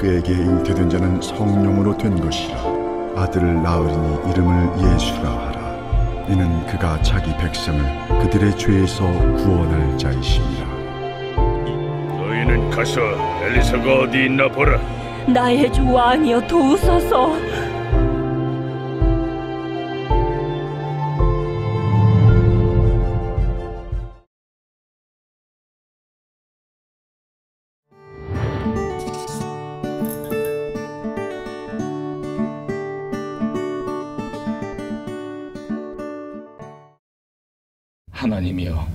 그에게 잉태된 자는 성령으로 된 것이라. 아들을 낳으리니 이름을 예수라 하라. 이는 그가 자기 백성을 그들의 죄에서 구원할 자이심이라. 너희는 가서 엘리사가 어디 있나 보라. 나의 주 왕이여, 도우소서. 하나님이여,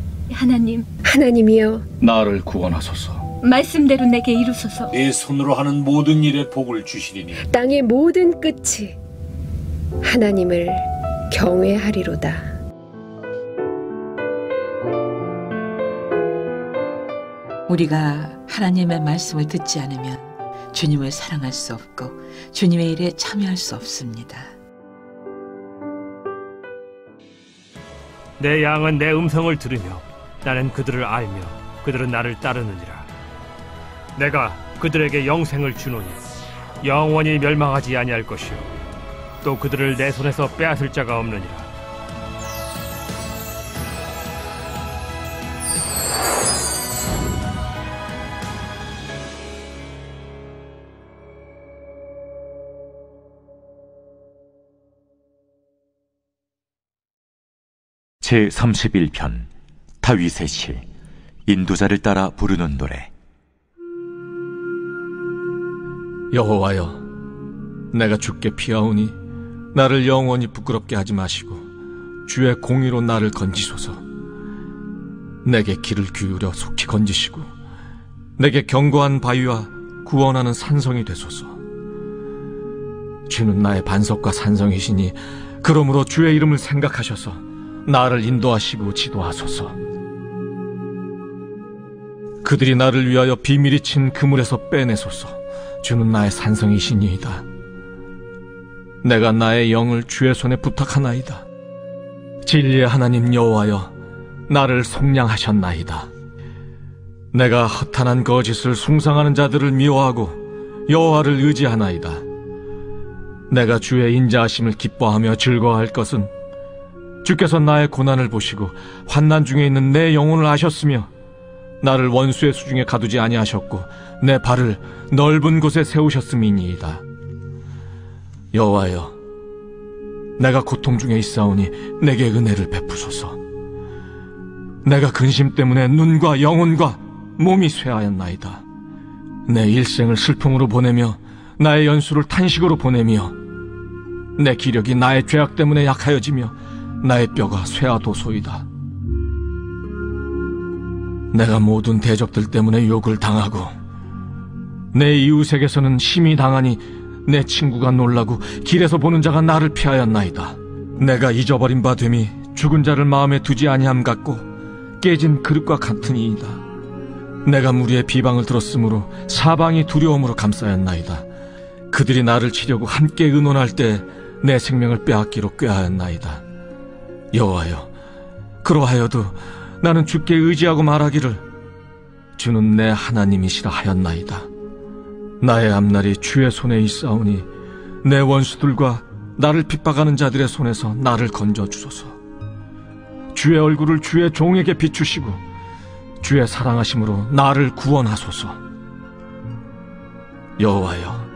하나님이여, 나를 구원하소서. 말씀대로 내게 이루소서. 내 손으로 하는 모든 일에 복을 주시리니 땅의 모든 끝이 하나님을 경외하리로다. 우리가 하나님의 말씀을 듣지 않으면 주님을 사랑할 수 없고 주님의 일에 참여할 수 없습니다. 내 양은 내 음성을 들으며 나는 그들을 알며 그들은 나를 따르느니라. 내가 그들에게 영생을 주노니 영원히 멸망하지 아니할 것이요 또 그들을 내 손에서 빼앗을 자가 없느니라. 제31편 다윗의 시. 인도자를 따라 부르는 노래. 여호와여, 내가 주께 피하오니 나를 영원히 부끄럽게 하지 마시고 주의 공의로 나를 건지소서. 내게 귀를 기울여 속히 건지시고 내게 견고한 바위와 구원하는 산성이 되소서. 주는 나의 반석과 산성이시니 그러므로 주의 이름을 생각하셔서 나를 인도하시고 지도하소서. 그들이 나를 위하여 비밀이 친 그물에서 빼내소서. 주는 나의 산성이시니이다. 내가 나의 영을 주의 손에 부탁하나이다. 진리의 하나님 여호와여, 나를 속량하셨나이다. 내가 허탄한 거짓을 숭상하는 자들을 미워하고 여호와를 의지하나이다. 내가 주의 인자하심을 기뻐하며 즐거워할 것은 주께서 나의 고난을 보시고 환난 중에 있는 내 영혼을 아셨으며 나를 원수의 수중에 가두지 아니하셨고 내 발을 넓은 곳에 세우셨음이니이다. 여호와여, 내가 고통 중에 있사오니 내게 은혜를 베푸소서. 내가 근심 때문에 눈과 영혼과 몸이 쇠하였나이다. 내 일생을 슬픔으로 보내며 나의 연수를 탄식으로 보내며 내 기력이 나의 죄악 때문에 약하여지며 나의 뼈가 쇠하도소이다. 내가 모든 대적들 때문에 욕을 당하고 내 이웃에게서는 심히 당하니 내 친구가 놀라고 길에서 보는 자가 나를 피하였나이다. 내가 잊어버린 바 됨이 죽은 자를 마음에 두지 아니함 같고 깨진 그릇과 같으니이다. 내가 무리의 비방을 들었으므로 사방이 두려움으로 감싸였나이다. 그들이 나를 치려고 함께 의논할 때 내 생명을 빼앗기로 꾀하였나이다. 여호와여, 그러하여도 나는 주께 의지하고 말하기를 주는 내 하나님이시라 하였나이다. 나의 앞날이 주의 손에 있사오니 내 원수들과 나를 핍박하는 자들의 손에서 나를 건져주소서. 주의 얼굴을 주의 종에게 비추시고 주의 사랑하심으로 나를 구원하소서. 여호와여,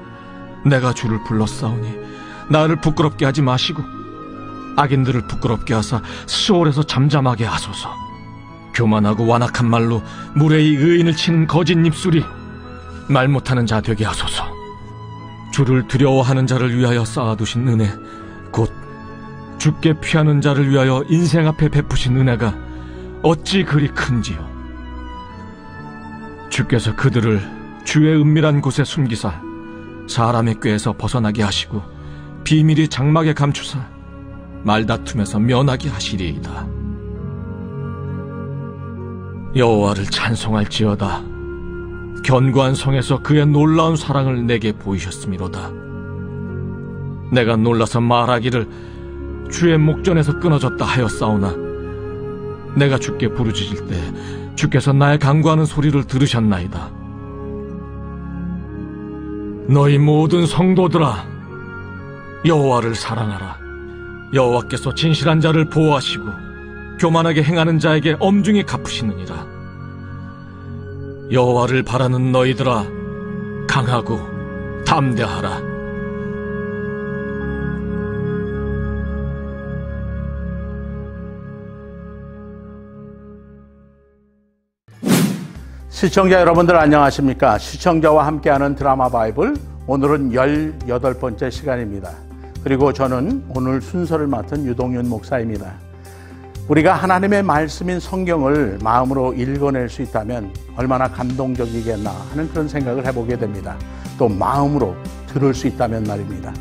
내가 주를 불렀사오니 나를 부끄럽게 하지 마시고 악인들을 부끄럽게 하사 수월에서 잠잠하게 하소서. 교만하고 완악한 말로 무례히 의인을 치는 거짓 입술이 말 못하는 자 되게 하소서. 주를 두려워하는 자를 위하여 쌓아두신 은혜, 곧 주께 피하는 자를 위하여 인생 앞에 베푸신 은혜가 어찌 그리 큰지요. 주께서 그들을 주의 은밀한 곳에 숨기사 사람의 꾀에서 벗어나게 하시고 비밀이 장막에 감추사 말다툼에서 면하게 하시리이다. 여호와를 찬송할지어다. 견고한 성에서 그의 놀라운 사랑을 내게 보이셨음이로다. 내가 놀라서 말하기를 주의 목전에서 끊어졌다 하였사오나 내가 주께 부르짖을 때 주께서 나의 간구하는 소리를 들으셨나이다. 너희 모든 성도들아, 여호와를 사랑하라. 여호와께서 진실한 자를 보호하시고 교만하게 행하는 자에게 엄중히 갚으시느니라. 여호와를 바라는 너희들아, 강하고 담대하라. 시청자 여러분들 안녕하십니까? 시청자와 함께하는 드라마 바이블, 오늘은 18번째 시간입니다. 그리고 저는 오늘 순서를 맡은 유동윤 목사입니다. 우리가 하나님의 말씀인 성경을 마음으로 읽어낼 수 있다면 얼마나 감동적이겠나 하는 그런 생각을 해보게 됩니다. 또 마음으로 들을 수 있다면 말입니다.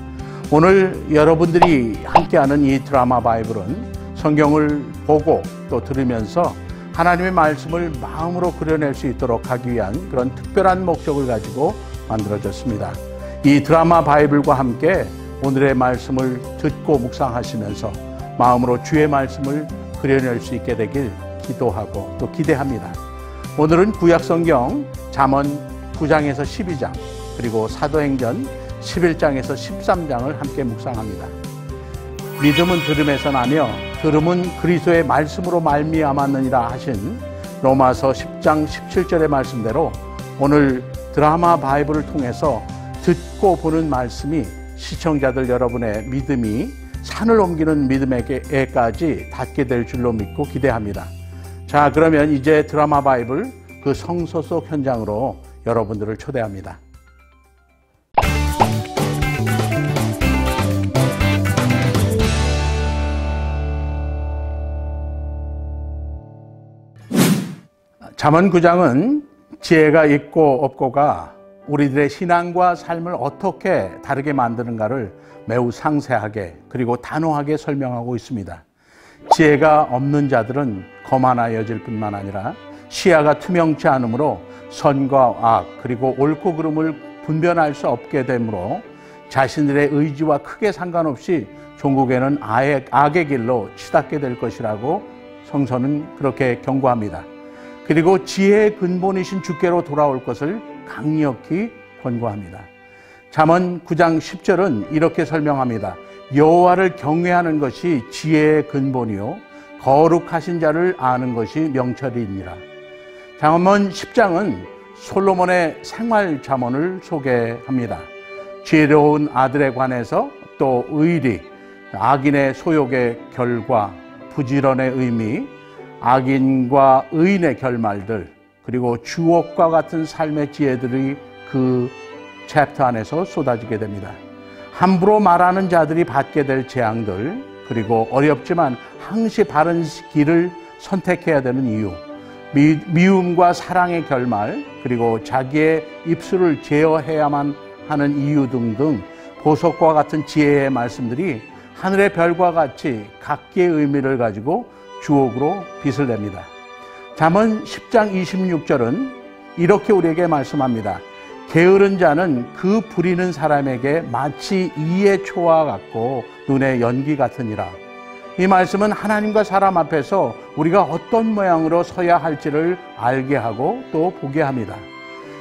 오늘 여러분들이 함께하는 이 드라마 바이블은 성경을 보고 또 들으면서 하나님의 말씀을 마음으로 그려낼 수 있도록 하기 위한 그런 특별한 목적을 가지고 만들어졌습니다. 이 드라마 바이블과 함께 오늘의 말씀을 듣고 묵상하시면서 마음으로 주의 말씀을 그려낼 수 있게 되길 기도하고 또 기대합니다. 오늘은 구약성경 잠언 9장에서 12장 그리고 사도행전 11장에서 13장을 함께 묵상합니다. 믿음은 들음에서 나며 들음은 그리스도의 말씀으로 말미암았느니라 하신 로마서 10장 17절의 말씀대로 오늘 드라마 바이블을 통해서 듣고 보는 말씀이 시청자들 여러분의 믿음이 산을 옮기는 믿음에게까지 닿게 될 줄로 믿고 기대합니다. 자, 그러면 이제 드라마 바이블 그 성서 속 현장으로 여러분들을 초대합니다. 잠언 9장은 지혜가 있고 없고가 우리들의 신앙과 삶을 어떻게 다르게 만드는가를 매우 상세하게 그리고 단호하게 설명하고 있습니다. 지혜가 없는 자들은 거만하여질 뿐만 아니라 시야가 투명치 않으므로 선과 악 그리고 옳고 그름을 분별할 수 없게 되므로 자신들의 의지와 크게 상관없이 종국에는 악의 길로 치닫게 될 것이라고 성서는 그렇게 경고합니다. 그리고 지혜의 근본이신 주께로 돌아올 것을 강력히 권고합니다. 잠언 9장 10절은 이렇게 설명합니다. 여호와를 경외하는 것이 지혜의 근본이요 거룩하신 자를 아는 것이 명철이니라. 잠언 10장은 솔로몬의 생활 잠언을 소개합니다. 지혜로운 아들에 관해서 또 의리, 악인의 소욕의 결과, 부지런의 의미, 악인과 의인의 결말들, 그리고 주옥과 같은 삶의 지혜들이 그 챕터 안에서 쏟아지게 됩니다. 함부로 말하는 자들이 받게 될 재앙들, 그리고 어렵지만 항시 바른 길을 선택해야 되는 이유, 미움과 사랑의 결말, 그리고 자기의 입술을 제어해야만 하는 이유 등등 보석과 같은 지혜의 말씀들이 하늘의 별과 같이 각기의 의미를 가지고 주옥으로 빛을 냅니다. 잠언 10장 26절은 이렇게 우리에게 말씀합니다. 게으른 자는 그 부리는 사람에게 마치 이의 초와 같고 눈의 연기 같으니라. 이 말씀은 하나님과 사람 앞에서 우리가 어떤 모양으로 서야 할지를 알게 하고 또 보게 합니다.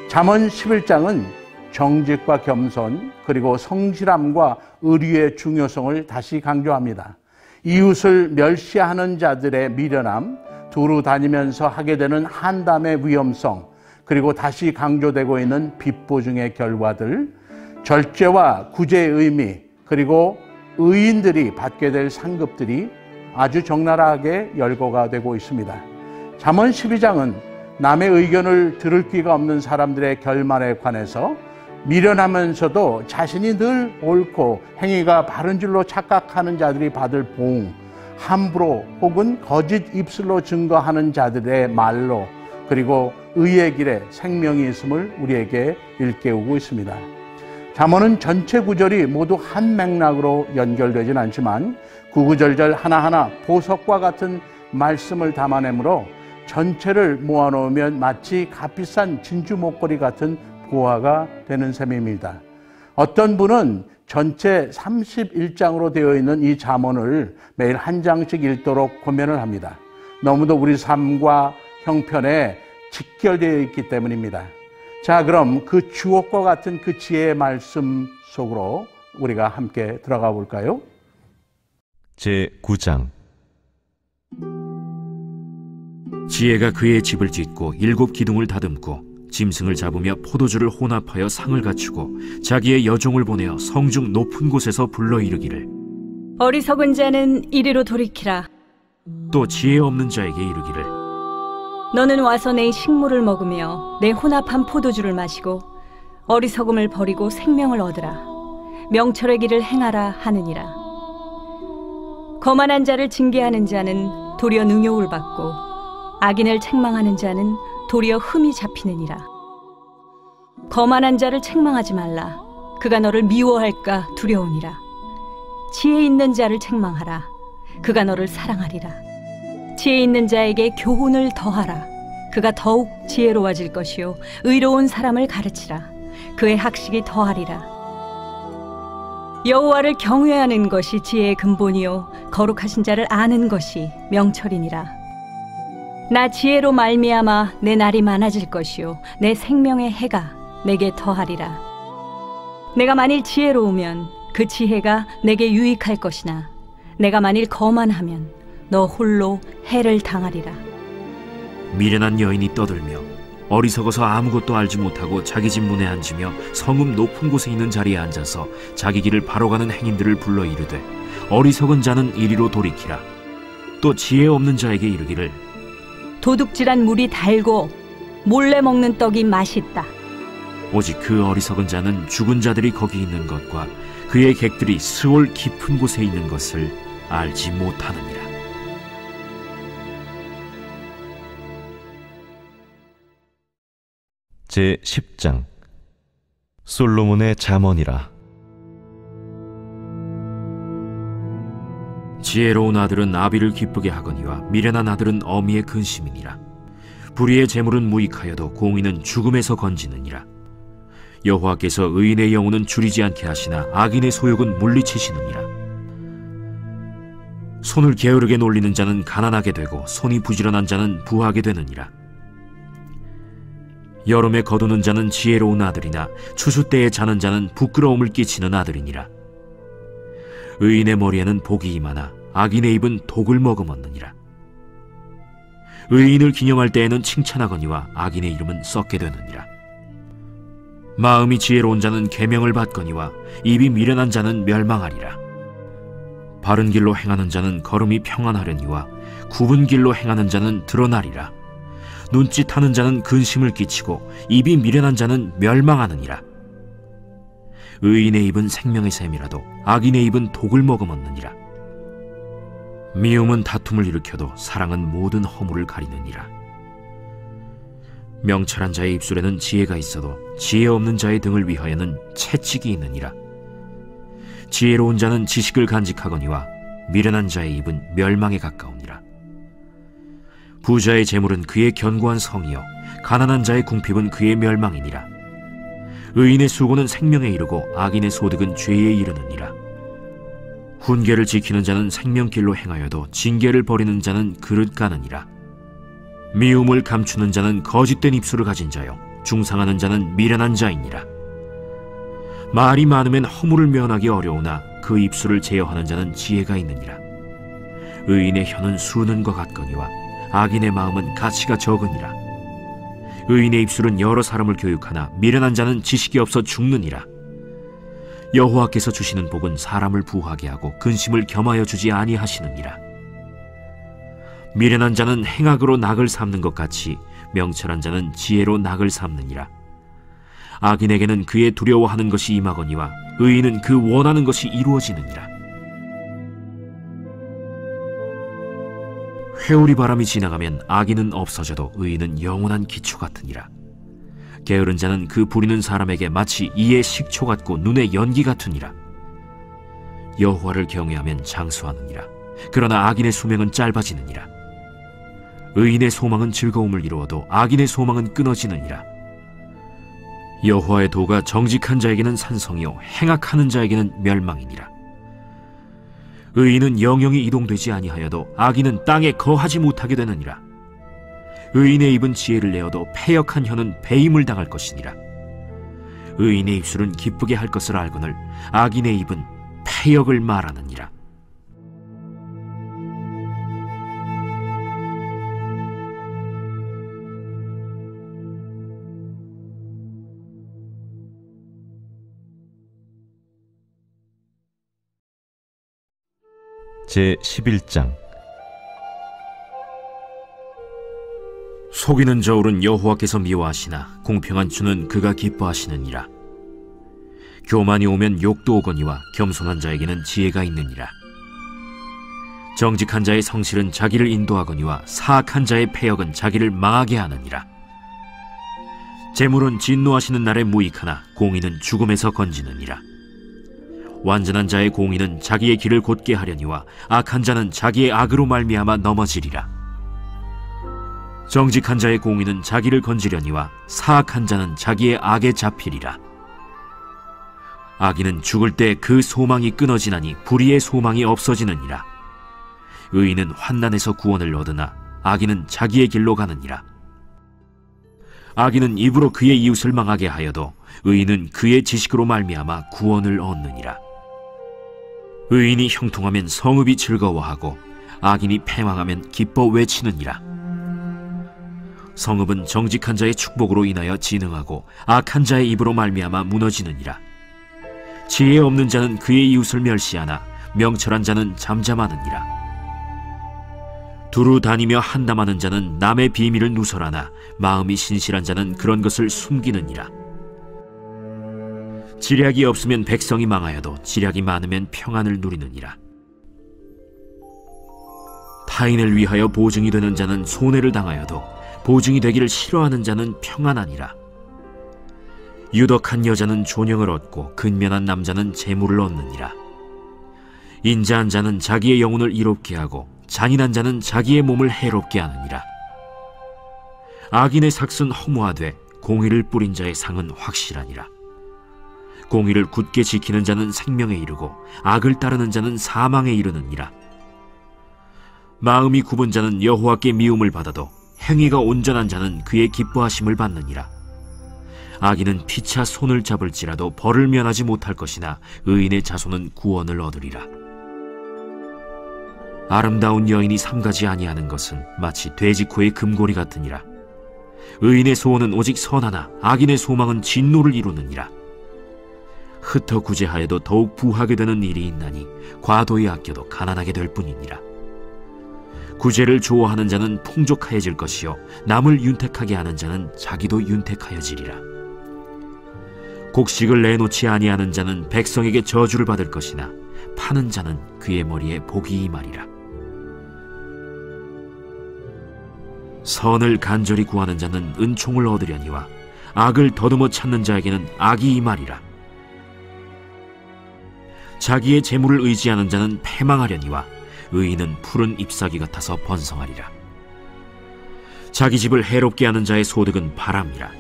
잠언 11장은 정직과 겸손 그리고 성실함과 의리의 중요성을 다시 강조합니다. 이웃을 멸시하는 자들의 미련함, 두루 다니면서 하게 되는 한담의 위험성, 그리고 다시 강조되고 있는 빚보증의 결과들, 절제와 구제의 의미, 그리고 의인들이 받게 될 상급들이 아주 적나라하게 열거가 되고 있습니다. 잠언 12장은 남의 의견을 들을 귀가 없는 사람들의 결말에 관해서 미련하면서도 자신이 늘 옳고 행위가 바른 줄로 착각하는 자들이 받을 보응, 함부로 혹은 거짓 입술로 증거하는 자들의 말로, 그리고 의의 길에 생명이 있음을 우리에게 일깨우고 있습니다. 잠언은 전체 구절이 모두 한 맥락으로 연결되진 않지만 구구절절 하나하나 보석과 같은 말씀을 담아내므로 전체를 모아놓으면 마치 값비싼 진주 목걸이 같은 보화가 되는 셈입니다. 어떤 분은 전체 31장으로 되어 있는 이 잠언을 매일 한 장씩 읽도록 권면을 합니다. 너무도 우리 삶과 형편에 직결되어 있기 때문입니다. 자, 그럼 그 주옥과 같은 그 지혜의 말씀 속으로 우리가 함께 들어가 볼까요? 제9장. 지혜가 그의 집을 짓고 7 기둥을 다듬고 짐승을 잡으며 포도주를 혼합하여 상을 갖추고 자기의 여종을 보내어 성중 높은 곳에서 불러 이르기를 어리석은 자는 이리로 돌이키라. 또 지혜 없는 자에게 이르기를 너는 와서 내 식물을 먹으며 내 혼합한 포도주를 마시고 어리석음을 버리고 생명을 얻으라. 명철의 길을 행하라 하느니라. 거만한 자를 징계하는 자는 도리어 능욕을 받고 악인을 책망하는 자는 도리어 흠이 잡히느니라. 거만한 자를 책망하지 말라. 그가 너를 미워할까 두려우니라. 지혜 있는 자를 책망하라. 그가 너를 사랑하리라. 지혜 있는 자에게 교훈을 더하라. 그가 더욱 지혜로워질 것이요 의로운 사람을 가르치라. 그의 학식이 더하리라. 여호와를 경외하는 것이 지혜의 근본이요 거룩하신 자를 아는 것이 명철이니라. 나 지혜로 말미암아 내 날이 많아질 것이요 내 생명의 해가 내게 더하리라. 내가 만일 지혜로우면 그 지혜가 내게 유익할 것이나 내가 만일 거만하면 너 홀로 해를 당하리라. 미련한 여인이 떠들며 어리석어서 아무것도 알지 못하고 자기 집 문에 앉으며 성읍 높은 곳에 있는 자리에 앉아서 자기 길을 바로 가는 행인들을 불러 이르되 어리석은 자는 이리로 돌이키라. 또 지혜 없는 자에게 이르기를 도둑질한 물이 달고 몰래 먹는 떡이 맛있다. 오직 그 어리석은 자는 죽은 자들이 거기 있는 것과 그의 객들이 스올 깊은 곳에 있는 것을 알지 못하느니라. 제10장. 솔로몬의 잠언이라. 지혜로운 아들은 아비를 기쁘게 하거니와 미련한 아들은 어미의 근심이니라. 불의의 재물은 무익하여도 공의는 죽음에서 건지느니라. 여호와께서 의인의 영혼은 줄이지 않게 하시나 악인의 소욕은 물리치시느니라. 손을 게으르게 놀리는 자는 가난하게 되고 손이 부지런한 자는 부하게 되느니라. 여름에 거두는 자는 지혜로운 아들이나 추수 때에 자는 자는 부끄러움을 끼치는 아들이니라. 의인의 머리에는 복이 임하나 악인의 입은 독을 머금었느니라. 의인을 기념할 때에는 칭찬하거니와 악인의 이름은 썩게 되느니라. 마음이 지혜로운 자는 계명을 받거니와 입이 미련한 자는 멸망하리라. 바른 길로 행하는 자는 걸음이 평안하려니와 굽은 길로 행하는 자는 드러나리라. 눈짓하는 자는 근심을 끼치고 입이 미련한 자는 멸망하느니라. 의인의 입은 생명의 샘이라도 악인의 입은 독을 머금었느니라. 미움은 다툼을 일으켜도 사랑은 모든 허물을 가리느니라. 명철한 자의 입술에는 지혜가 있어도 지혜 없는 자의 등을 위하여는 채찍이 있느니라. 지혜로운 자는 지식을 간직하거니와 미련한 자의 입은 멸망에 가까우니라. 부자의 재물은 그의 견고한 성이요 가난한 자의 궁핍은 그의 멸망이니라. 의인의 수고는 생명에 이르고 악인의 소득은 죄에 이르느니라. 훈계를 지키는 자는 생명길로 행하여도 징계를 버리는 자는 그릇 가느니라. 미움을 감추는 자는 거짓된 입술을 가진 자요 중상하는 자는 미련한 자이니라. 말이 많으면 허물을 면하기 어려우나 그 입술을 제어하는 자는 지혜가 있느니라. 의인의 혀는 수는과 같거니와 악인의 마음은 가치가 적으니라. 의인의 입술은 여러 사람을 교육하나 미련한 자는 지식이 없어 죽느니라. 여호와께서 주시는 복은 사람을 부하게 하고 근심을 겸하여 주지 아니하시느니라. 미련한 자는 행악으로 낙을 삼는 것 같이 명철한 자는 지혜로 낙을 삼느니라. 악인에게는 그의 두려워하는 것이 임하거니와 의인은 그 원하는 것이 이루어지느니라. 회오리 바람이 지나가면 악인은 없어져도 의인은 영원한 기초 같으니라. 게으른 자는 그 부리는 사람에게 마치 이의 식초 같고 눈의 연기 같으니라. 여호와를 경외하면 장수하느니라. 그러나 악인의 수명은 짧아지느니라. 의인의 소망은 즐거움을 이루어도 악인의 소망은 끊어지느니라. 여호와의 도가 정직한 자에게는 산성이요 행악하는 자에게는 멸망이니라. 의인은 영영이 이동되지 아니하여도 악인은 땅에 거하지 못하게 되느니라. 의인의 입은 지혜를 내어도 패역한 혀는 배임을 당할 것이니라. 의인의 입술은 기쁘게 할 것을 알거늘 악인의 입은 패역을 말하느니라. 제11장 속이는 저울은 여호와께서 미워하시나 공평한 주는 그가 기뻐하시느니라. 교만이 오면 욕도 오거니와 겸손한 자에게는 지혜가 있느니라. 정직한 자의 성실은 자기를 인도하거니와 사악한 자의 패역은 자기를 망하게 하느니라. 재물은 진노하시는 날에 무익하나 공의는 죽음에서 건지느니라. 완전한 자의 공의는 자기의 길을 곧게 하려니와 악한 자는 자기의 악으로 말미암아 넘어지리라. 정직한 자의 공의는 자기를 건지려니와 사악한 자는 자기의 악에 잡히리라. 악인은 죽을 때 그 소망이 끊어지나니 불의의 소망이 없어지느니라. 의인은 환난에서 구원을 얻으나 악인은 자기의 길로 가느니라. 악인은 입으로 그의 이웃을 망하게 하여도 의인은 그의 지식으로 말미암아 구원을 얻느니라. 의인이 형통하면 성읍이 즐거워하고 악인이 패망하면 기뻐 외치느니라. 성읍은 정직한 자의 축복으로 인하여 진흥하고 악한 자의 입으로 말미암아 무너지느니라. 지혜 없는 자는 그의 이웃을 멸시하나 명철한 자는 잠잠하느니라. 두루 다니며 한담하는 자는 남의 비밀을 누설하나 마음이 신실한 자는 그런 것을 숨기느니라. 지략이 없으면 백성이 망하여도 지략이 많으면 평안을 누리느니라. 타인을 위하여 보증이 되는 자는 손해를 당하여도 보증이 되기를 싫어하는 자는 평안하니라. 유덕한 여자는 존영을 얻고 근면한 남자는 재물을 얻느니라. 인자한 자는 자기의 영혼을 이롭게 하고 잔인한 자는 자기의 몸을 해롭게 하느니라. 악인의 삭은 허무하되 공의를 뿌린 자의 상은 확실하니라. 공의를 굳게 지키는 자는 생명에 이르고 악을 따르는 자는 사망에 이르느니라. 마음이 굽은 자는 여호와께 미움을 받아도 행위가 온전한 자는 그의 기뻐하심을 받느니라. 악인은 피차 손을 잡을지라도 벌을 면하지 못할 것이나 의인의 자손은 구원을 얻으리라. 아름다운 여인이 삼가지 아니하는 것은 마치 돼지코의 금고리 같으니라. 의인의 소원은 오직 선하나 악인의 소망은 진노를 이루느니라. 흩어 구제하여도 더욱 부하게 되는 일이 있나니 과도히 아껴도 가난하게 될 뿐이니라. 구제를 좋아하는 자는 풍족하여질 것이요 남을 윤택하게 하는 자는 자기도 윤택하여지리라. 곡식을 내놓지 아니하는 자는 백성에게 저주를 받을 것이나 파는 자는 그의 머리에 복이 임하리라. 선을 간절히 구하는 자는 은총을 얻으려니와 악을 더듬어 찾는 자에게는 악이 임하리라. 자기의 재물을 의지하는 자는 패망하려니와 의인은 푸른 잎사귀 같아서 번성하리라. 자기 집을 해롭게 하는 자의 소득은 바람이라.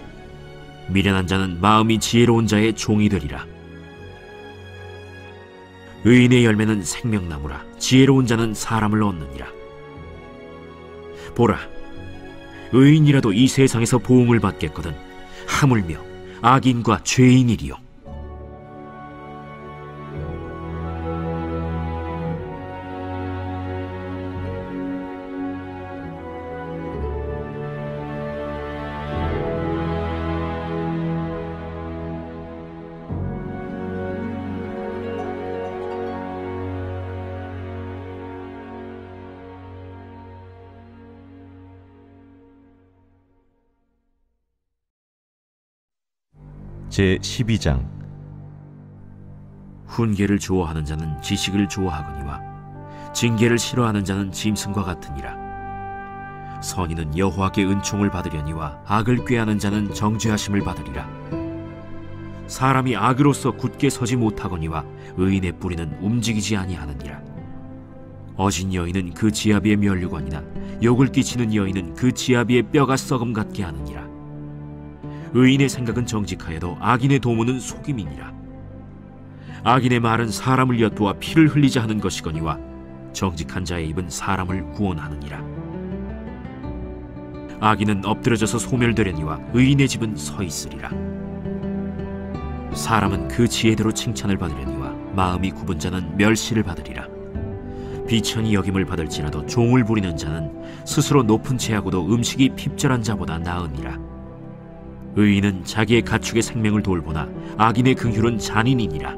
미련한 자는 마음이 지혜로운 자의 종이 되리라. 의인의 열매는 생명나무라. 지혜로운 자는 사람을 얻느니라. 보라, 의인이라도 이 세상에서 보응을 받겠거든 하물며 악인과 죄인이리요. 제12장 훈계를 좋아하는 자는 지식을 좋아하거니와 징계를 싫어하는 자는 짐승과 같으니라. 선인은 여호와께 은총을 받으려니와 악을 꾀하는 자는 정죄하심을 받으리라. 사람이 악으로서 굳게 서지 못하거니와 의인의 뿌리는 움직이지 아니하느니라. 어진 여인은 그 지아비의 면류관이나 욕을 끼치는 여인은 그 지아비의 뼈가 썩음 같게 하느니라. 의인의 생각은 정직하여도 악인의 도모는 속임이니라. 악인의 말은 사람을 엿보아 피를 흘리자 하는 것이거니와 정직한 자의 입은 사람을 구원하느니라. 악인은 엎드려져서 소멸되려니와 의인의 집은 서 있으리라. 사람은 그 지혜대로 칭찬을 받으려니와 마음이 굽은 자는 멸시를 받으리라. 비천히 여김을 받을지라도 종을 부리는 자는 스스로 높은 채하고도 음식이 핍절한 자보다 나으니라. 의인은 자기의 가축의 생명을 돌보나 악인의 긍휼은 잔인이니라.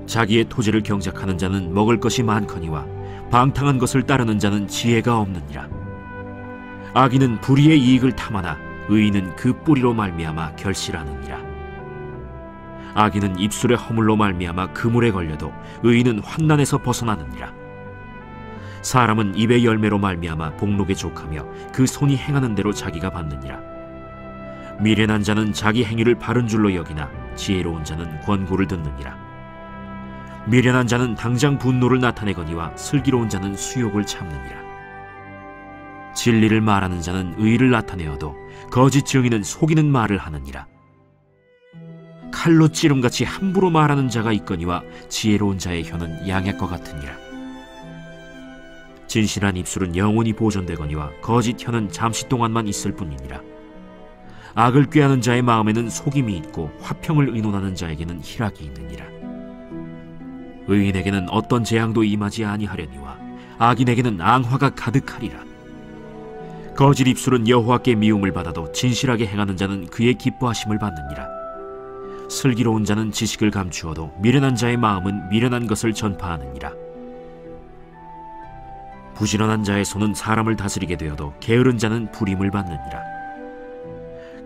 자기의 토지를 경작하는 자는 먹을 것이 많거니와 방탕한 것을 따르는 자는 지혜가 없느니라. 악인은 불의의 이익을 탐하나 의인은 그 뿌리로 말미암아 결실하느니라. 악인은 입술의 허물로 말미암아 그물에 걸려도 의인은 환난에서 벗어나느니라. 사람은 입의 열매로 말미암아 복록에 족하며 그 손이 행하는 대로 자기가 받느니라. 미련한 자는 자기 행위를 바른 줄로 여기나 지혜로운 자는 권고를 듣느니라. 미련한 자는 당장 분노를 나타내거니와 슬기로운 자는 수욕을 참느니라. 진리를 말하는 자는 의를 나타내어도 거짓 증인은 속이는 말을 하느니라. 칼로 찌름같이 함부로 말하는 자가 있거니와 지혜로운 자의 혀는 양약과 같으니라. 진실한 입술은 영원히 보존되거니와 거짓 혀는 잠시 동안만 있을 뿐이니라. 악을 꾀하는 자의 마음에는 속임이 있고 화평을 의논하는 자에게는 희락이 있느니라. 의인에게는 어떤 재앙도 임하지 아니하려니와 악인에게는 앙화가 가득하리라. 거짓 입술은 여호와께 미움을 받아도 진실하게 행하는 자는 그의 기뻐하심을 받느니라. 슬기로운 자는 지식을 감추어도 미련한 자의 마음은 미련한 것을 전파하느니라. 부지런한 자의 손은 사람을 다스리게 되어도 게으른 자는 불임을 받느니라.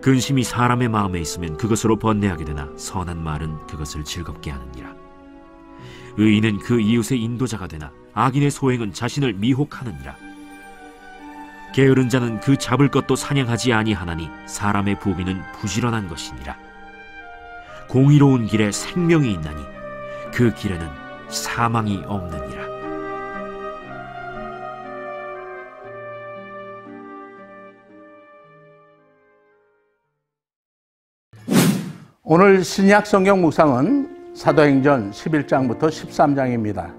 근심이 사람의 마음에 있으면 그것으로 번뇌하게 되나 선한 말은 그것을 즐겁게 하느니라. 의인은 그 이웃의 인도자가 되나 악인의 소행은 자신을 미혹하느니라. 게으른 자는 그 잡을 것도 사냥하지 아니하나니 사람의 부귀는 부지런한 것이니라. 공의로운 길에 생명이 있나니 그 길에는 사망이 없느니라. 오늘 신약 성경 묵상은 사도행전 11장부터 13장입니다.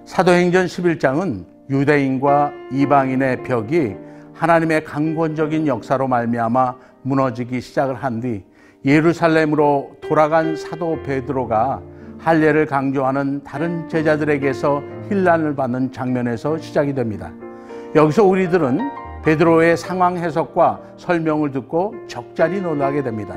사도행전 11장은 유대인과 이방인의 벽이 하나님의 강권적인 역사로 말미암아 무너지기 시작을 한 뒤 예루살렘으로 돌아간 사도 베드로가 할례를 강조하는 다른 제자들에게서 힐난을 받는 장면에서 시작이 됩니다. 여기서 우리들은 베드로의 상황 해석과 설명을 듣고 적잖이 놀라게 됩니다.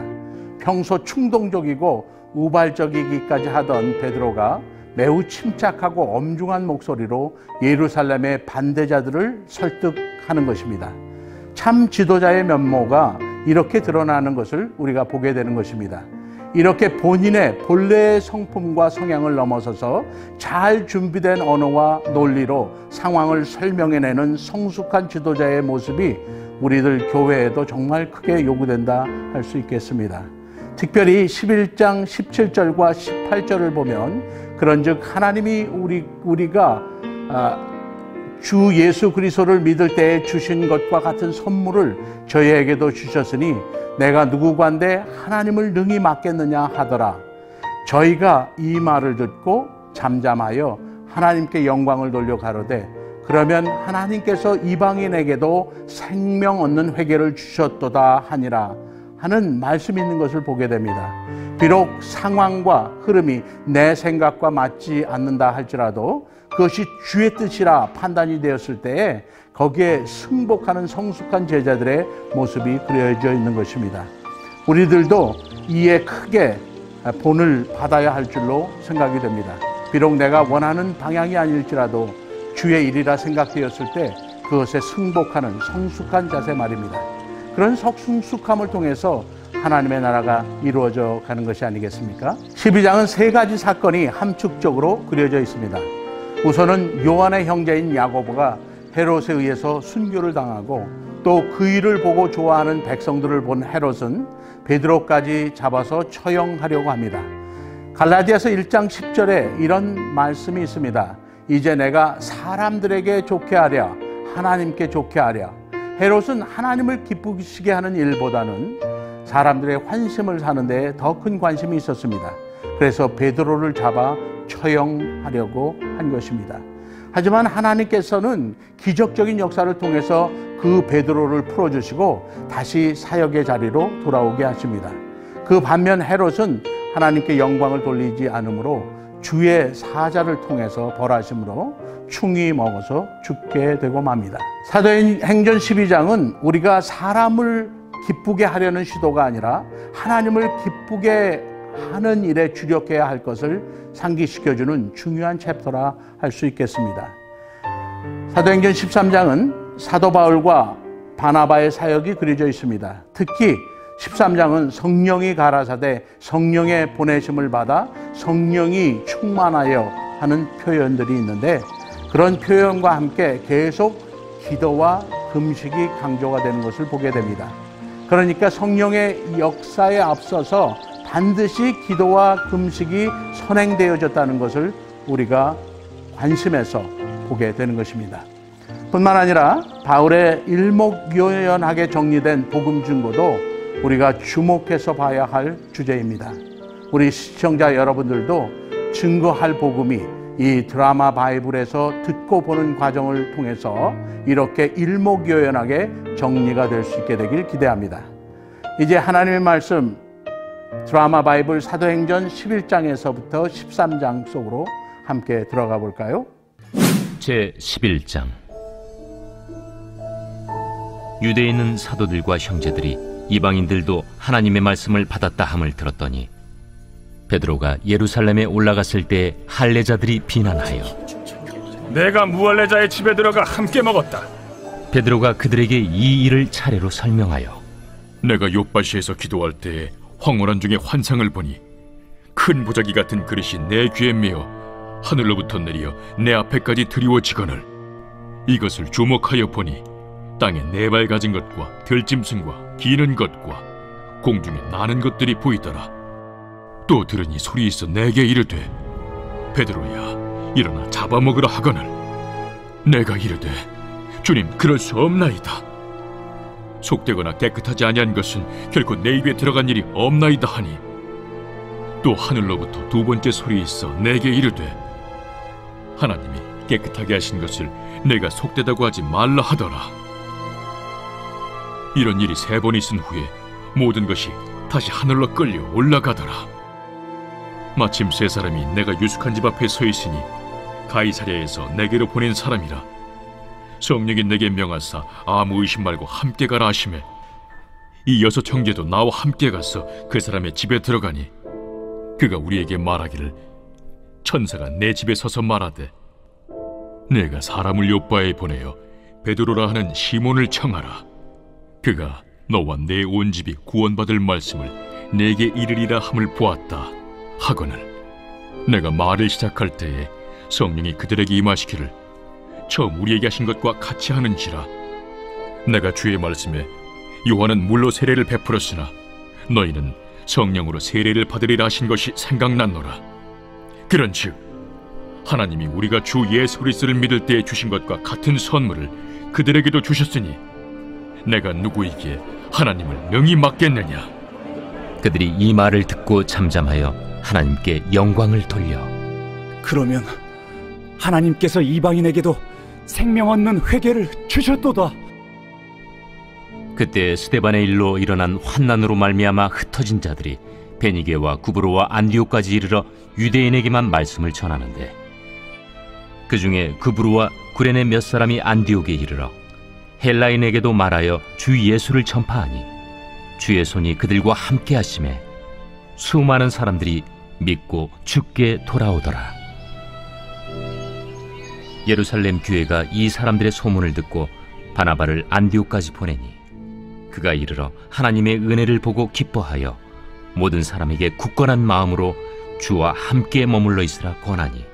평소 충동적이고 우발적이기까지 하던 베드로가 매우 침착하고 엄중한 목소리로 예루살렘의 반대자들을 설득하는 것입니다. 참 지도자의 면모가 이렇게 드러나는 것을 우리가 보게 되는 것입니다. 이렇게 본인의 본래의 성품과 성향을 넘어서서 잘 준비된 언어와 논리로 상황을 설명해내는 성숙한 지도자의 모습이 우리들 교회에도 정말 크게 요구된다 할 수 있겠습니다. 특별히 11장 17절과 18절을 보면 그런즉 하나님이 우리가 주 예수 그리스도를 믿을 때에 주신 것과 같은 선물을 저희에게도 주셨으니 내가 누구관데 하나님을 능히 맡겠느냐 하더라. 저희가 이 말을 듣고 잠잠하여 하나님께 영광을 돌려 가로되 그러면 하나님께서 이방인에게도 생명 얻는 회개를 주셨도다 하니라 하는 말씀이 있는 것을 보게 됩니다. 비록 상황과 흐름이 내 생각과 맞지 않는다 할지라도 그것이 주의 뜻이라 판단이 되었을 때에 거기에 승복하는 성숙한 제자들의 모습이 그려져 있는 것입니다. 우리들도 이에 크게 본을 받아야 할 줄로 생각이 됩니다. 비록 내가 원하는 방향이 아닐지라도 주의 일이라 생각되었을 때 그것에 승복하는 성숙한 자세 말입니다. 그런 성숙함을 통해서 하나님의 나라가 이루어져 가는 것이 아니겠습니까? 12장은 세 가지 사건이 함축적으로 그려져 있습니다. 우선은 요한의 형제인 야고보가 헤롯에 의해서 순교를 당하고 또 그 일을 보고 좋아하는 백성들을 본 헤롯은 베드로까지 잡아서 처형하려고 합니다. 갈라디아서 1장 10절에 이런 말씀이 있습니다. 이제 내가 사람들에게 좋게 하랴 하나님께 좋게 하랴. 헤롯은 하나님을 기쁘시게 하는 일보다는 사람들의 환심을 사는 데에 더 큰 관심이 있었습니다. 그래서 베드로를 잡아 처형하려고 한 것입니다. 하지만 하나님께서는 기적적인 역사를 통해서 그 베드로를 풀어주시고 다시 사역의 자리로 돌아오게 하십니다. 그 반면 헤롯은 하나님께 영광을 돌리지 않으므로 주의 사자를 통해서 벌하심으로 충이 먹어서 죽게 되고 맙니다. 사도행전 12장은 우리가 사람을 기쁘게 하려는 시도가 아니라 하나님을 기쁘게 하는 일에 주력해야 할 것을 상기시켜주는 중요한 챕터라 할 수 있겠습니다. 사도행전 13장은 사도 바울과 바나바의 사역이 그려져 있습니다. 특히 13장은 성령이 가라사대 성령의 보내심을 받아 성령이 충만하여 하는 표현들이 있는데, 그런 표현과 함께 계속 기도와 금식이 강조가 되는 것을 보게 됩니다. 그러니까 성령의 역사에 앞서서 반드시 기도와 금식이 선행되어졌다는 것을 우리가 관심에서 보게 되는 것입니다. 뿐만 아니라 바울의 일목요연하게 정리된 복음 증거도 우리가 주목해서 봐야 할 주제입니다. 우리 시청자 여러분들도 증거할 복음이 이 드라마 바이블에서 듣고 보는 과정을 통해서 이렇게 일목요연하게 정리가 될 수 있게 되길 기대합니다. 이제 하나님의 말씀 드라마 바이블 사도행전 11장에서부터 13장 속으로 함께 들어가 볼까요? 제 11장. 유대에 있는 사도들과 형제들이 이방인들도 하나님의 말씀을 받았다 함을 들었더니 베드로가 예루살렘에 올라갔을 때 할례자들이 비난하여 내가 무할례자의 집에 들어가 함께 먹었다. 베드로가 그들에게 이 일을 차례로 설명하여 내가 요바시에서 기도할 때에 황홀한 중에 환상을 보니 큰 보자기 같은 그릇이 내 귀에 메어 하늘로부터 내려 내 앞에까지 드리워지거늘 이것을 주목하여 보니 땅에 네 발 가진 것과 들짐승과 기는 것과 공중에 나는 것들이 보이더라. 또 들으니 소리 있어 내게 이르되 베드로야 일어나 잡아먹으라 하거늘 내가 이르되 주님 그럴 수 없나이다. 속되거나 깨끗하지 아니한 것은 결코 내 입에 들어간 일이 없나이다 하니 또 하늘로부터 두 번째 소리 있어 내게 이르되 하나님이 깨끗하게 하신 것을 내가 속되다고 하지 말라 하더라. 이런 일이 3번 있은 후에 모든 것이 다시 하늘로 끌려 올라가더라. 마침 3사람이 내가 유숙한 집 앞에 서 있으니 가이사랴에서 내게로 보낸 사람이라. 성령이 내게 명하사 아무 의심 말고 함께 가라 하시매 이 6 형제도 나와 함께 가서 그 사람의 집에 들어가니 그가 우리에게 말하기를 천사가 내 집에 서서 말하되 내가 사람을 요빠에 보내어 베드로라 하는 시몬을 청하라. 그가 너와 내 온 집이 구원받을 말씀을 내게 이르리라 함을 보았다 하거늘 내가 말을 시작할 때에 성령이 그들에게 임하시기를 처음 우리에게 하신 것과 같이 하는지라. 내가 주의 말씀에 요한은 물로 세례를 베풀었으나 너희는 성령으로 세례를 받으리라 하신 것이 생각났노라. 그런즉 하나님이 우리가 주 예수 그리스도를 믿을 때에 주신 것과 같은 선물을 그들에게도 주셨으니 내가 누구에게 하나님을 명히 맡겠느냐. 그들이 이 말을 듣고 잠잠하여 하나님께 영광을 돌려 그러면 하나님께서 이방인에게도 생명 얻는 회개를 주셨도다. 그때 스데반의 일로 일어난 환난으로 말미암아 흩어진 자들이 베니게와 구브로와 안디옥까지 이르러 유대인에게만 말씀을 전하는데 그 중에 구브로와 구레네 몇 사람이 안디옥에 이르러 헬라인에게도 말하여 주 예수를 전파하니 주의 손이 그들과 함께 하심에 수많은 사람들이 믿고 주께 돌아오더라. 예루살렘 교회가 이 사람들의 소문을 듣고 바나바를 안디옥까지 보내니 그가 이르러 하나님의 은혜를 보고 기뻐하여 모든 사람에게 굳건한 마음으로 주와 함께 머물러 있으라 권하니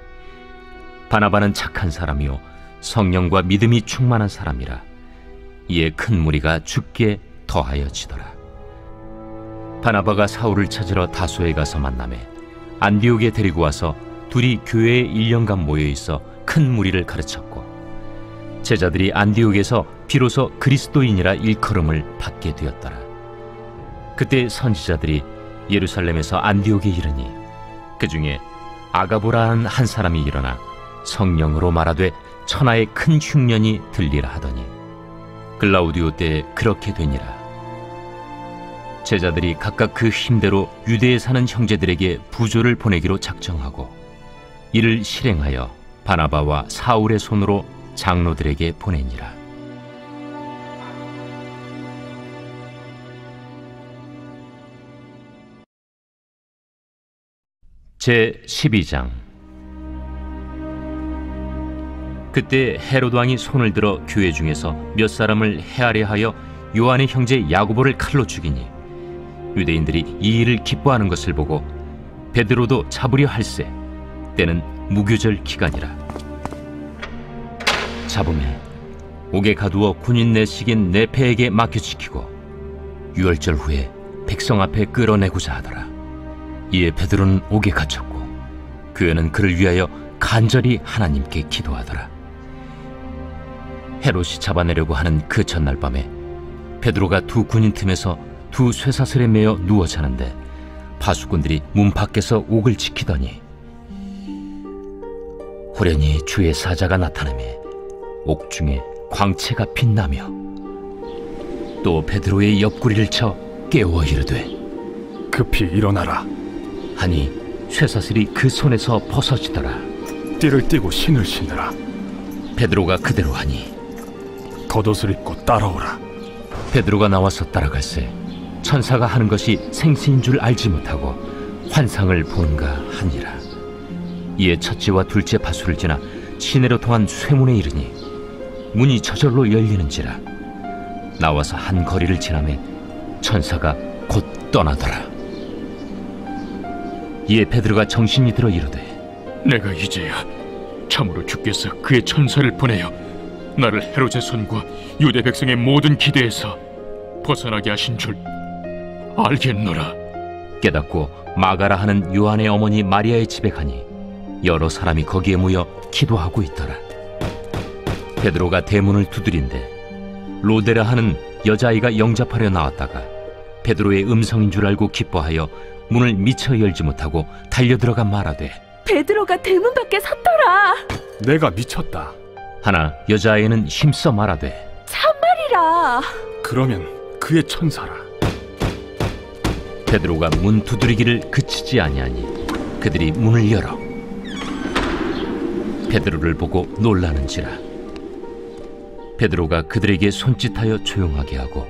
바나바는 착한 사람이요 성령과 믿음이 충만한 사람이라. 이에 큰 무리가 주께 더하여지더라. 바나바가 사울을 찾으러 다소에 가서 만나매 안디옥에 데리고 와서 둘이 교회에 1년간 모여있어 큰 무리를 가르쳤고 제자들이 안디옥에서 비로소 그리스도인이라 일컬음을 받게 되었더라. 그때 선지자들이 예루살렘에서 안디옥에 이르니 그 중에 아가보라는 한 사람이 일어나 성령으로 말하되 천하의 큰 흉년이 들리라 하더니 글라우디오 때에 그렇게 되니라. 제자들이 각각 그 힘대로 유대에 사는 형제들에게 부조를 보내기로 작정하고 이를 실행하여 바나바와 사울의 손으로 장로들에게 보내니라. 제12장. 그때 헤롯 왕이 손을 들어 교회 중에서 몇 사람을 해하려 하여 요한의 형제 야고보를 칼로 죽이니 유대인들이 이 일을 기뻐하는 것을 보고 베드로도 잡으려 할세. 때는 무교절 기간이라. 잡음에 옥에 가두어 군인 내식인 네페에게 맡겨지키고 유월절 후에 백성 앞에 끌어내고자 하더라. 이에 베드로는 옥에 갇혔고 그 애는 그를 위하여 간절히 하나님께 기도하더라. 헤롯이 잡아내려고 하는 그 전날 밤에 베드로가 두 군인 틈에서 두 쇠사슬에 매어 누워 자는데 파수꾼들이 문 밖에서 옥을 지키더니 호련히 주의 사자가 나타나매 옥중에 광채가 빛나며 또 베드로의 옆구리를 쳐 깨워 이르되 급히 일어나라 하니 쇠사슬이 그 손에서 벗어지더라. 띠를 띠고 신을 신으라. 베드로가 그대로 하니 겉옷을 입고 따라오라. 베드로가 나와서 따라갈새 천사가 하는 것이 생시인 줄 알지 못하고 환상을 보는가 하니라. 이에 첫째와 둘째 파수를 지나 시내로 통한 쇠문에 이르니 문이 저절로 열리는지라. 나와서 한 거리를 지나매 천사가 곧 떠나더라. 이에 베드로가 정신이 들어 이르되 내가 이제야 참으로 주께서 그의 천사를 보내어 나를 헤롯의 손과 유대 백성의 모든 기대에서 벗어나게 하신 줄 알겠노라. 깨닫고 마가라 하는 요한의 어머니 마리아의 집에 가니 여러 사람이 거기에 모여 기도하고 있더라. 베드로가 대문을 두드린데 로데라 하는 여자아이가 영접하려 나왔다가 베드로의 음성인 줄 알고 기뻐하여 문을 미처 열지 못하고 달려들어가 말하되 베드로가 대문 밖에 섰더라. 내가 미쳤다 하나 여자아이는 힘써 말하되 참말이라. 그러면 그의 천사라. 베드로가 문 두드리기를 그치지 아니하니 그들이 문을 열어 베드로를 보고 놀라는지라. 베드로가 그들에게 손짓하여 조용하게 하고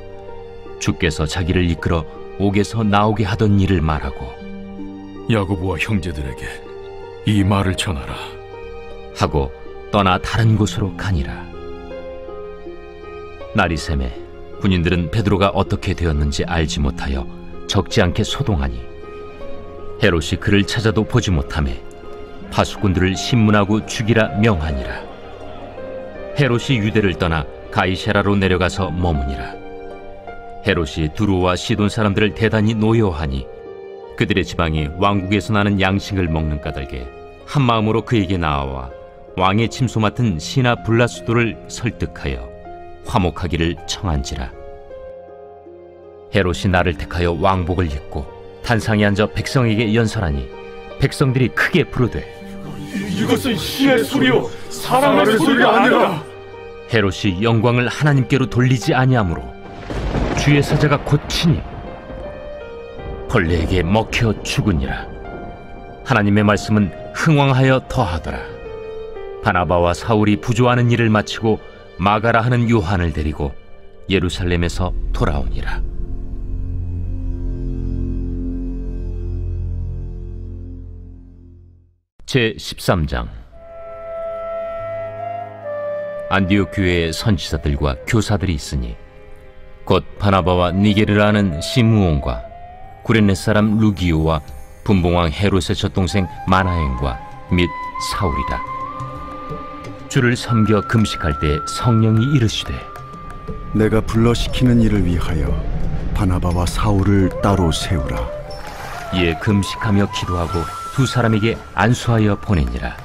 주께서 자기를 이끌어 옥에서 나오게 하던 일을 말하고 야고보와 형제들에게 이 말을 전하라 하고 떠나 다른 곳으로 가니라. 날이 새매 군인들은 베드로가 어떻게 되었는지 알지 못하여 적지 않게 소동하니 헤롯이 그를 찾아도 보지 못하매 파수꾼들을 신문하고 죽이라 명하니라. 헤롯이 유대를 떠나 가이사라로 내려가서 머무니라. 헤롯이 두로와 시돈 사람들을 대단히 노여워하니 그들의 지방이 왕국에서 나는 양식을 먹는 까닭에 한 마음으로 그에게 나아와 왕의 침소 맡은 시나 블라수도를 설득하여 화목하기를 청한지라. 헤롯이 나를 택하여 왕복을 입고 단상에 앉아 백성에게 연설하니 백성들이 크게 부르되 이것은 시의 소리요 사람의 소리가 아니라. 헤롯이 영광을 하나님께로 돌리지 아니하므로 주의 사자가 곧 치니 벌레에게 먹혀 죽으니라. 하나님의 말씀은 흥왕하여 더하더라. 바나바와 사울이 부조하는 일을 마치고 마가라 하는 요한을 데리고 예루살렘에서 돌아오니라. 제13장. 안디옥 교회에 선지자들과 교사들이 있으니 곧 바나바와 니게르라는 시므온과 구레네 사람 루기오와 분봉왕 헤롯의 젖동생 마나엔과 및 사울이라. 주를 섬겨 금식할 때 성령이 이르시되 내가 불러시키는 일을 위하여 바나바와 사울을 따로 세우라. 이에 금식하며 기도하고 두 사람에게 안수하여 보내니라.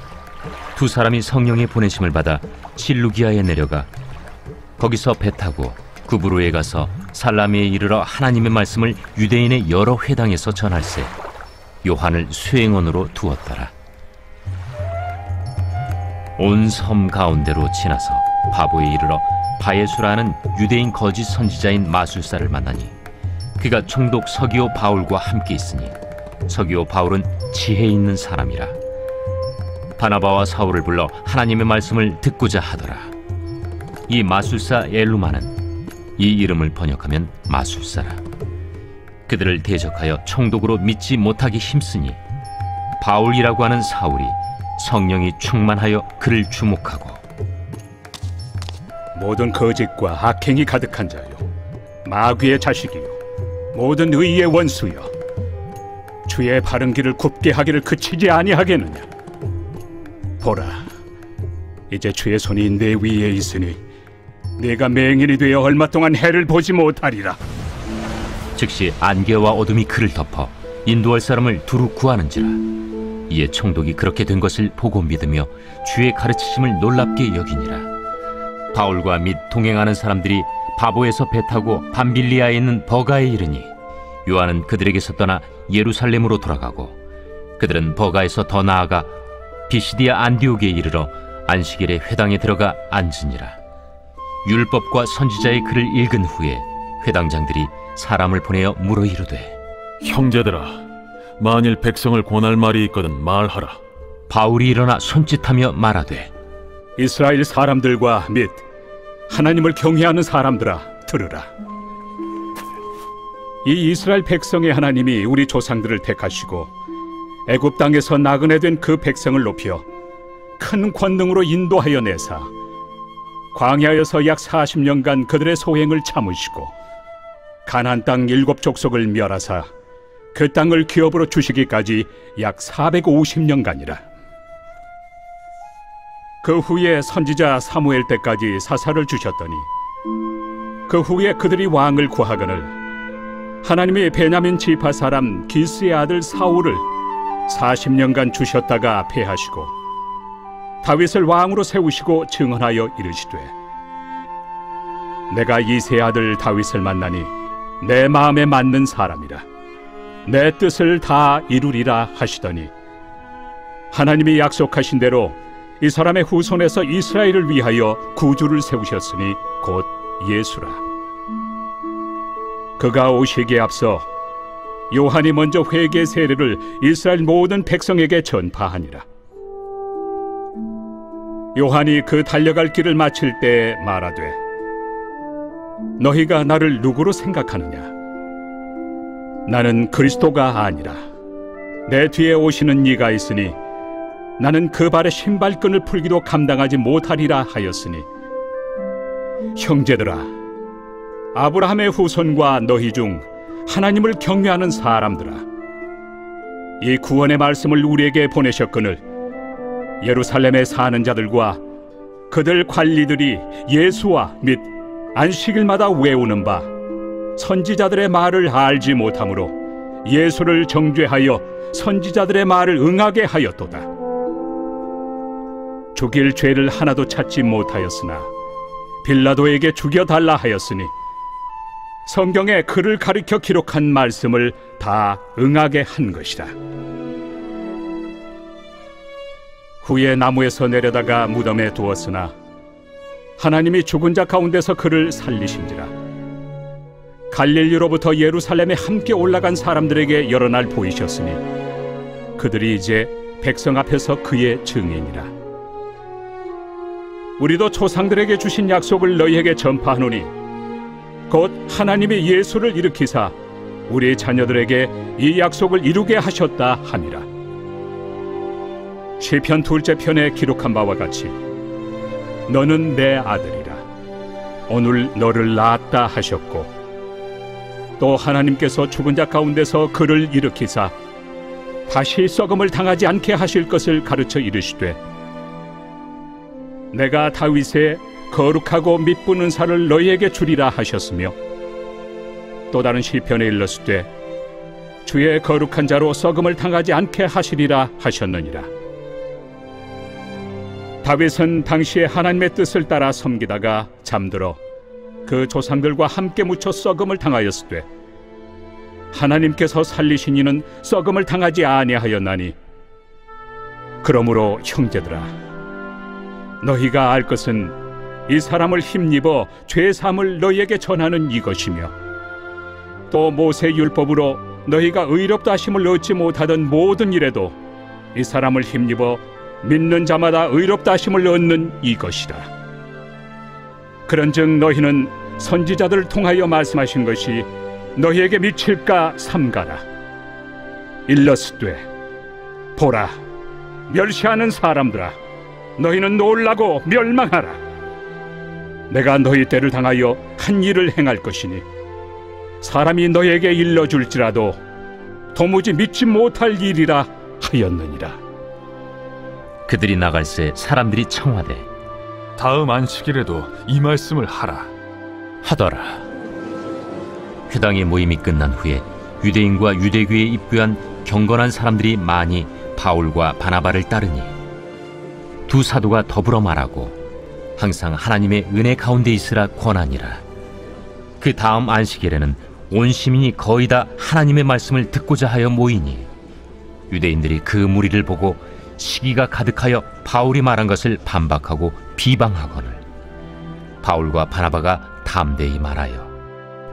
두 사람이 성령의 보내심을 받아 실루기아에 내려가 거기서 배 타고 구브로에 가서 살라미에 이르러 하나님의 말씀을 유대인의 여러 회당에서 전할세 요한을 수행원으로 두었더라. 온 섬 가운데로 지나서 바보에 이르러 바예수라는 유대인 거짓 선지자인 마술사를 만나니 그가 총독 서기오 바울과 함께 있으니 서기오 바울은 지혜 있는 사람이라. 바나바와 사울을 불러 하나님의 말씀을 듣고자 하더라. 이 마술사 엘루마는 이 이름을 번역하면 마술사라. 그들을 대적하여 총독으로 믿지 못하기 힘쓰니 바울이라고 하는 사울이 성령이 충만하여 그를 주목하고 모든 거짓과 악행이 가득한 자요, 마귀의 자식이요, 모든 의의 원수여, 주의 바른 길을 굽게 하기를 그치지 아니하겠느냐. 보라, 이제 주의 손이 내 위에 있으니 내가 맹인이 되어 얼마 동안 해를 보지 못하리라. 즉시 안개와 어둠이 그를 덮어 인도할 사람을 두루 구하는지라. 이에 총독이 그렇게 된 것을 보고 믿으며 주의 가르치심을 놀랍게 여기니라. 바울과 및 동행하는 사람들이 바보에서 배 타고 밤빌리아에 있는 버가에 이르니 요한은 그들에게서 떠나 예루살렘으로 돌아가고 그들은 버가에서 더 나아가 비시디아 안디옥에 이르러 안식일에 회당에 들어가 앉으니라. 율법과 선지자의 글을 읽은 후에 회당장들이 사람을 보내어 물어 이르되, 형제들아, 만일 백성을 권할 말이 있거든 말하라. 바울이 일어나 손짓하며 말하되, 이스라엘 사람들과 및 하나님을 경외하는 사람들아, 들으라. 이 이스라엘 백성의 하나님이 우리 조상들을 택하시고 애굽 땅에서 나그네 된 그 백성을 높여 큰 권능으로 인도하여 내사 광야에서 약 40년간 그들의 소행을 참으시고 가나안 땅 7족속을 멸하사 그 땅을 기업으로 주시기까지 약 450년간이라. 그 후에 선지자 사무엘 때까지 사사를 주셨더니 그 후에 그들이 왕을 구하거늘 하나님이 베냐민 지파 사람 기스의 아들 사울을 40년간 주셨다가 패하시고 다윗을 왕으로 세우시고 증언하여 이르시되, 내가 이새의 아들 다윗을 만나니 내 마음에 맞는 사람이라, 내 뜻을 다 이루리라 하시더니 하나님이 약속하신 대로 이 사람의 후손에서 이스라엘을 위하여 구주를 세우셨으니 곧 예수라. 그가 오시기에 앞서 요한이 먼저 회개 세례를 이스라엘 모든 백성에게 전파하니라. 요한이 그 달려갈 길을 마칠 때 말하되, 너희가 나를 누구로 생각하느냐? 나는 그리스도가 아니라 내 뒤에 오시는 이가 있으니 나는 그 발의 신발끈을 풀기도 감당하지 못하리라 하였으니, 형제들아, 아브라함의 후손과 너희 중 하나님을 경외하는 사람들아, 이 구원의 말씀을 우리에게 보내셨거늘 예루살렘에 사는 자들과 그들 관리들이 예수와 및 안식일마다 외우는 바 선지자들의 말을 알지 못하므로 예수를 정죄하여 선지자들의 말을 응하게 하였도다. 죽일 죄를 하나도 찾지 못하였으나 빌라도에게 죽여달라 하였으니 성경에 그를 가리켜 기록한 말씀을 다 응하게 한 것이라. 후에 나무에서 내려다가 무덤에 두었으나 하나님이 죽은 자 가운데서 그를 살리신지라. 갈릴리로부터 예루살렘에 함께 올라간 사람들에게 여러 날 보이셨으니 그들이 이제 백성 앞에서 그의 증인이라. 우리도 조상들에게 주신 약속을 너희에게 전파하노니 곧 하나님이 예수를 일으키사 우리 자녀들에게 이 약속을 이루게 하셨다 함이라. 시편 2째 편에 기록한 바와 같이 너는 내 아들이라, 오늘 너를 낳았다 하셨고, 또 하나님께서 죽은 자 가운데서 그를 일으키사 다시 썩음을 당하지 않게 하실 것을 가르쳐 이르시되, 내가 다윗의 거룩하고 밑부는 살을 너희에게 주리라 하셨으며, 또 다른 시편에 일렀으되 주의 거룩한 자로 썩음을 당하지 않게 하시리라 하셨느니라. 다윗은 당시에 하나님의 뜻을 따라 섬기다가 잠들어 그 조상들과 함께 묻혀 썩음을 당하였으되 하나님께서 살리신 이는 썩음을 당하지 아니하였나니, 그러므로 형제들아, 너희가 알 것은 이 사람을 힘입어 죄사함을 너희에게 전하는 이것이며, 또 모세 율법으로 너희가 의롭다 하심을 얻지 못하던 모든 일에도 이 사람을 힘입어 믿는 자마다 의롭다 하심을 얻는 이것이라. 그런즉 너희는 선지자들을 통하여 말씀하신 것이 너희에게 미칠까 삼가라. 일러스되 보라, 멸시하는 사람들아, 너희는 놀라고 멸망하라. 내가 너희 때를 당하여 한 일을 행할 것이니 사람이 너희에게 일러줄지라도 도무지 믿지 못할 일이라 하였느니라. 그들이 나갈새 사람들이 청하되 다음 안식일에도 이 말씀을 하라 하더라. 회당의 모임이 끝난 후에 유대인과 유대교에 입교한 경건한 사람들이 많이 바울과 바나바를 따르니 두 사도가 더불어 말하고 항상 하나님의 은혜 가운데 있으라 권하니라. 그 다음 안식일에는 온 시민이 거의 다 하나님의 말씀을 듣고자 하여 모이니 유대인들이 그 무리를 보고 시기가 가득하여 바울이 말한 것을 반박하고 비방하거늘 바울과 바나바가 담대히 말하여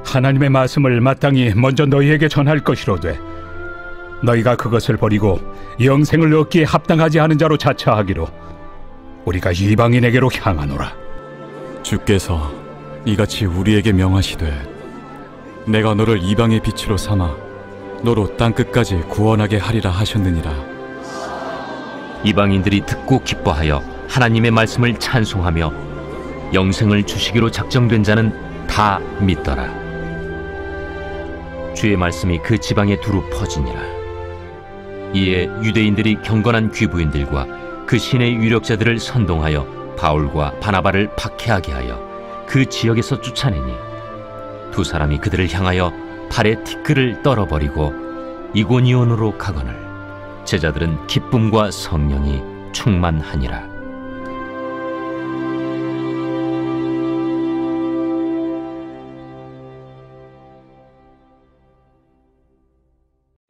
하나님의 말씀을 마땅히 먼저 너희에게 전할 것이로되 너희가 그것을 버리고 영생을 얻기에 합당하지 않은 자로 자처하기로 우리가 이방인에게로 향하노라. 주께서 이같이 우리에게 명하시되 내가 너를 이방의 빛으로 삼아 너로 땅끝까지 구원하게 하리라 하셨느니라. 이방인들이 듣고 기뻐하여 하나님의 말씀을 찬송하며 영생을 주시기로 작정된 자는 다 믿더라. 주의 말씀이 그 지방에 두루 퍼지니라. 이에 유대인들이 경건한 귀부인들과 그 신의 유력자들을 선동하여 바울과 바나바를 박해하게 하여 그 지역에서 쫓아내니 두 사람이 그들을 향하여 팔에 티끌을 떨어버리고 이고니온으로 가거늘 제자들은 기쁨과 성령이 충만하니라.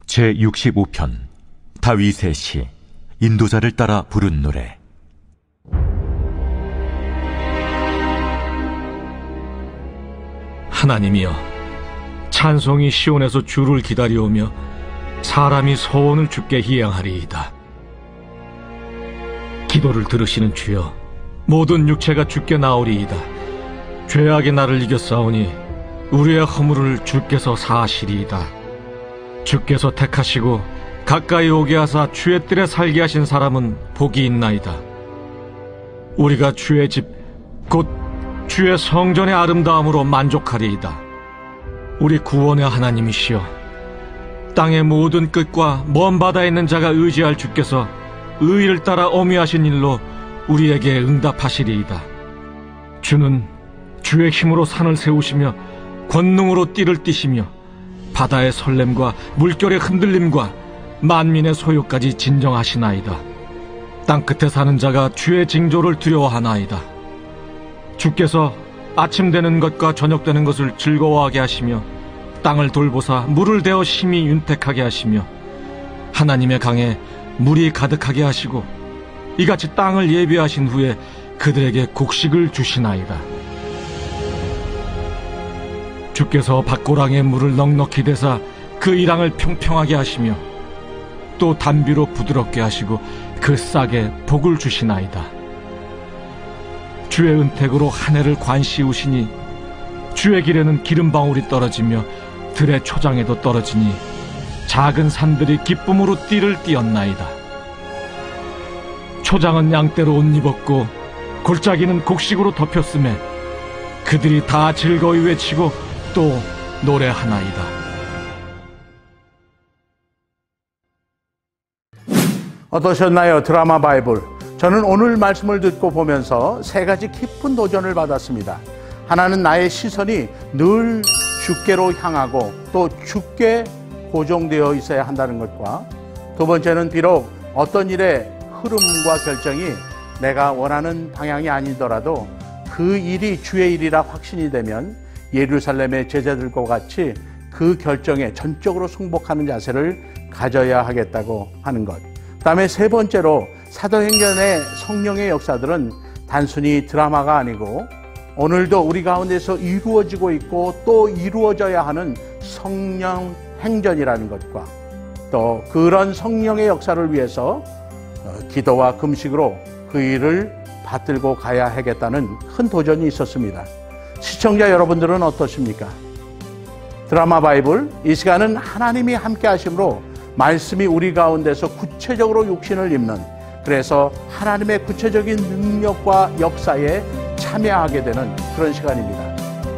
제65편 다윗의 시 인도자를 따라 부른 노래. 하나님이여, 찬송이 시온에서 주를 기다려오며 사람이 소원을 주께 희양하리이다. 기도를 들으시는 주여, 모든 육체가 주께 나오리이다. 죄악의 나를 이겼사오니 우리의 허물을 주께서 사하시리이다. 주께서 택하시고 가까이 오게 하사 주의 뜰에 살게 하신 사람은 복이 있나이다. 우리가 주의 집 곧 주의 성전의 아름다움으로 만족하리이다. 우리 구원의 하나님이시여, 땅의 모든 끝과 먼 바다에 있는 자가 의지할 주께서 의를 따라 어미하신 일로 우리에게 응답하시리이다. 주는 주의 힘으로 산을 세우시며 권능으로 띠를 띠시며 바다의 설렘과 물결의 흔들림과 만민의 소유까지 진정하시나이다. 땅끝에 사는 자가 주의 징조를 두려워하나이다. 주께서 아침 되는 것과 저녁 되는 것을 즐거워하게 하시며 땅을 돌보사 물을 대어 심히 윤택하게 하시며 하나님의 강에 물이 가득하게 하시고 이같이 땅을 예비하신 후에 그들에게 곡식을 주시나이다. 주께서 밭고랑에 물을 넉넉히 대사 그 이랑을 평평하게 하시며 또 단비로 부드럽게 하시고 그 싹에 복을 주시나이다. 주의 은택으로 한 해를 관시우시니 주의 길에는 기름방울이 떨어지며 들의 초장에도 떨어지니 작은 산들이 기쁨으로 띠를 띠었나이다. 초장은 양떼로 옷 입었고 골짜기는 곡식으로 덮였음에 그들이 다 즐거이 외치고 또 노래하나이다. 어떠셨나요? 드라마 바이블. 저는 오늘 말씀을 듣고 보면서 세 가지 깊은 도전을 받았습니다. 하나는 나의 시선이 늘 주께로 향하고 또 주께 고정되어 있어야 한다는 것과, 두 번째는 비록 어떤 일의 흐름과 결정이 내가 원하는 방향이 아니더라도 그 일이 주의 일이라 확신이 되면 예루살렘의 제자들과 같이 그 결정에 전적으로 승복하는 자세를 가져야 하겠다고 하는 것. 그 다음에 세 번째로 사도행전의 성령의 역사들은 단순히 드라마가 아니고 오늘도 우리 가운데서 이루어지고 있고 또 이루어져야 하는 성령 행전이라는 것과 또 그런 성령의 역사를 위해서 기도와 금식으로 그 일을 받들고 가야 하겠다는 큰 도전이 있었습니다. 시청자 여러분들은 어떠십니까? 드라마 바이블, 이 시간은 하나님이 함께 하심으로 말씀이 우리 가운데서 구체적으로 육신을 입는, 그래서 하나님의 구체적인 능력과 역사에 참여하게 되는 그런 시간입니다.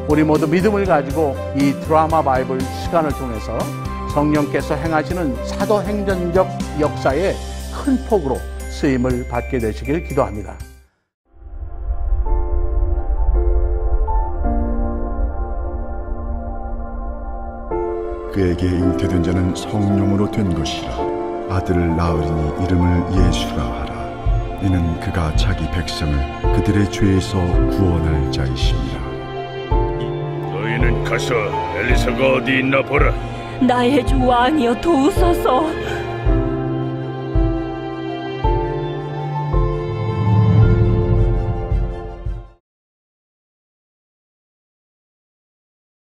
우리 모두 믿음을 가지고 이 드라마 바이블 시간을 통해서 성령께서 행하시는 사도행전적 역사의 큰 폭으로 쓰임을 받게 되시길 기도합니다. 그에게 잉태된 자는 성령으로 된 것이라. 아들을 낳으리니 이름을 예수라 하라. 이는 그가 자기 백성을 그들의 죄에서 구원할 자이심이라. 너희는 가서 엘리사가 어디 있나 보라. 나의 주 왕이여 도우소서.